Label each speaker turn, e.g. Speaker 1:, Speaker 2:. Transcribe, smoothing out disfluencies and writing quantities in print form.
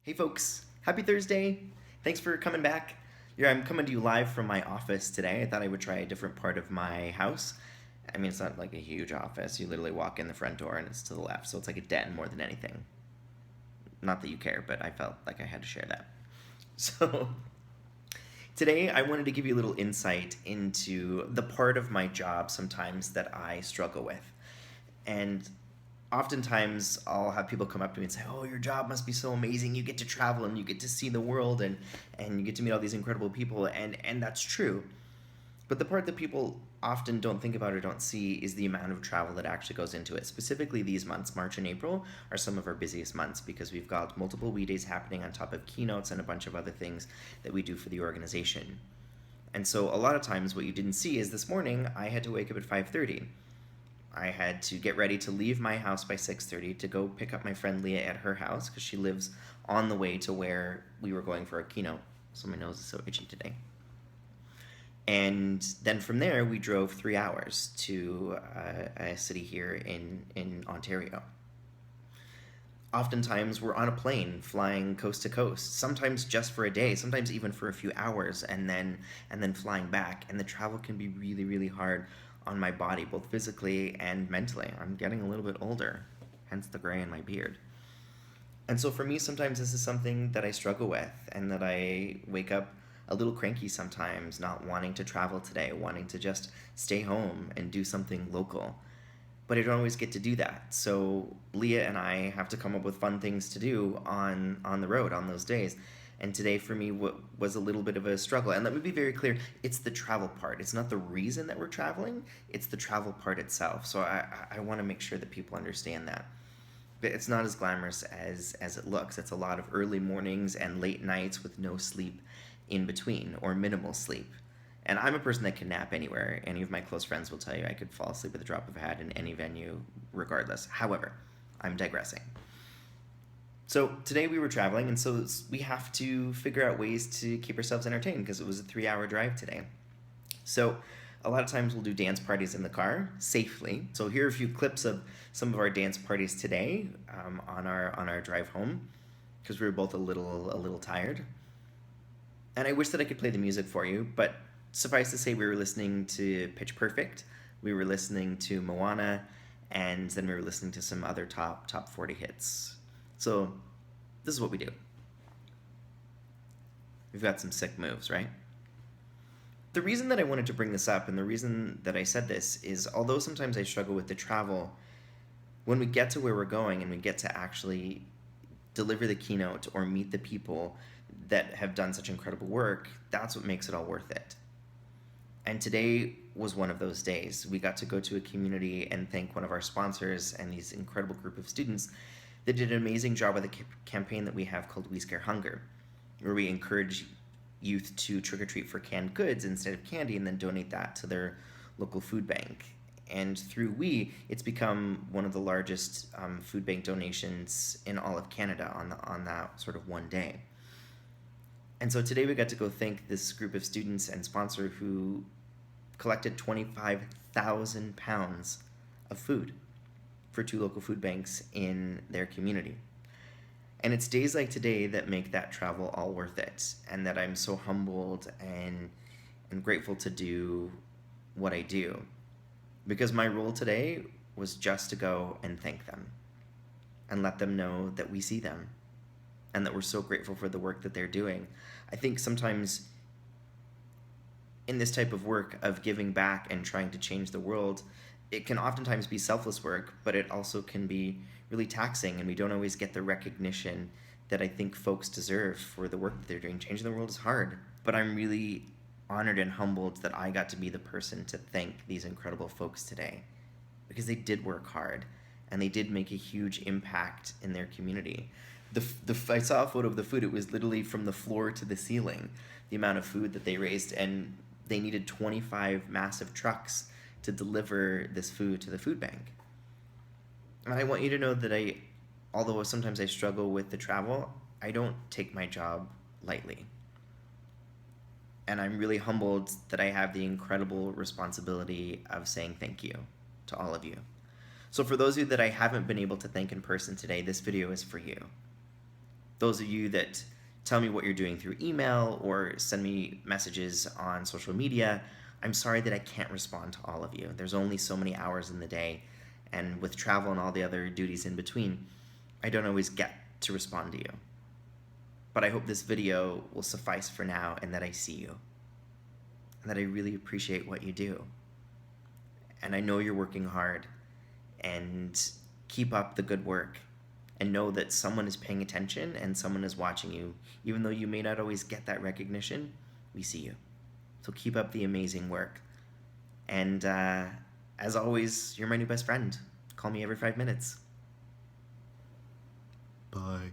Speaker 1: Hey folks, happy Thursday. Thanks for coming back. Yeah, I'm coming to you live from my office today. I thought I would try a different part of my house. I mean, it's not like a huge office. You literally walk in the front door and it's to the left, so it's like a den more than anything. Not that you care, but I felt like I had to share that. So, today I wanted to give you a little insight into the part of my job sometimes that I struggle with. And oftentimes I'll have people come up to me and say, "Oh, your job must be so amazing. You get to travel and you get to see the world and you get to meet all these incredible people." And that's true. But the part that people often don't think about or don't see is the amount of travel that actually goes into it. Specifically, these months, March and April, are some of our busiest months because we've got multiple we days happening on top of keynotes and a bunch of other things that we do for the organization. And so a lot of times what you didn't see is this morning I had to wake up at 5:30. I had to get ready to leave my house by 6:30 to go pick up my friend Leah at her house because she lives on the way to where we were going for a keynote. So my nose is so itchy today. And then from there, we drove 3 hours to a city here in Ontario. Oftentimes, we're on a plane flying coast to coast, sometimes just for a day, sometimes even for a few hours, and then flying back. And the travel can be really, really hard on my body, both physically and mentally. I'm getting a little bit older, hence the gray in my beard. And so for me, sometimes this is something that I struggle with, and that I wake up a little cranky sometimes, not wanting to travel today, wanting to just stay home and do something local. But I don't always get to do that. So Leah and I have to come up with fun things to do on the road on those days. And today for me was a little bit of a struggle. And let me be very clear, it's the travel part. It's not the reason that we're traveling, it's the travel part itself. So I want to make sure that people understand that. But it's not as glamorous as it looks. It's a lot of early mornings and late nights with no sleep in between or minimal sleep. And I'm a person that can nap anywhere. Any of my close friends will tell you I could fall asleep at the drop of a hat in any venue, regardless. However, I'm digressing. So today we were traveling, and so we have to figure out ways to keep ourselves entertained because it was a 3 hour drive today. So a lot of times we'll do dance parties in the car safely. So here are a few clips of some of our dance parties today on our drive home because we were both a little tired. And I wish that I could play the music for you, but suffice to say, we were listening to Pitch Perfect, we were listening to Moana, and then we were listening to some other top 40 hits. So this is what we do. We've got some sick moves, right? The reason that I wanted to bring this up and the reason that I said this is although sometimes I struggle with the travel, when we get to where we're going and we get to actually deliver the keynote or meet the people that have done such incredible work, that's what makes it all worth it. And today was one of those days. We got to go to a community and thank one of our sponsors and these incredible group of students that did an amazing job with a campaign that we have called We Scare Hunger, where we encourage youth to trick or treat for canned goods instead of candy and then donate that to their local food bank. And through it's become one of the largest food bank donations in all of Canada on that sort of one day. And so today we got to go thank this group of students and sponsor who collected 25,000 pounds of food for two local food banks in their community. And it's days like today that make that travel all worth it, and that I'm so humbled and grateful to do what I do. Because my role today was just to go and thank them and let them know that we see them and that we're so grateful for the work that they're doing. I think sometimes in this type of work of giving back and trying to change the world, it can oftentimes be selfless work, but it also can be really taxing, and we don't always get the recognition that I think folks deserve for the work that they're doing. Changing the world is hard, but I'm really honored and humbled that I got to be the person to thank these incredible folks today, because they did work hard and they did make a huge impact in their community. I saw a photo of the food. It was literally from the floor to the ceiling, the amount of food that they raised, and they needed 25 massive trucks to deliver this food to the food bank. And I want you to know that although sometimes I struggle with the travel, I don't take my job lightly. And I'm really humbled that I have the incredible responsibility of saying thank you to all of you. So for those of you that I haven't been able to thank in person today, this video is for you. those of you that tell me what you're doing through email or send me messages on social media, I'm sorry that I can't respond to all of you. There's only so many hours in the day, and with travel and all the other duties in between, I don't always get to respond to you. But I hope this video will suffice for now, and that I see you, and that I really appreciate what you do. And I know you're working hard, and keep up the good work, and know that someone is paying attention and someone is watching you. Even though you may not always get that recognition, we see you. So keep up the amazing work. And as always, you're my new best friend. Call me every 5 minutes.
Speaker 2: Bye.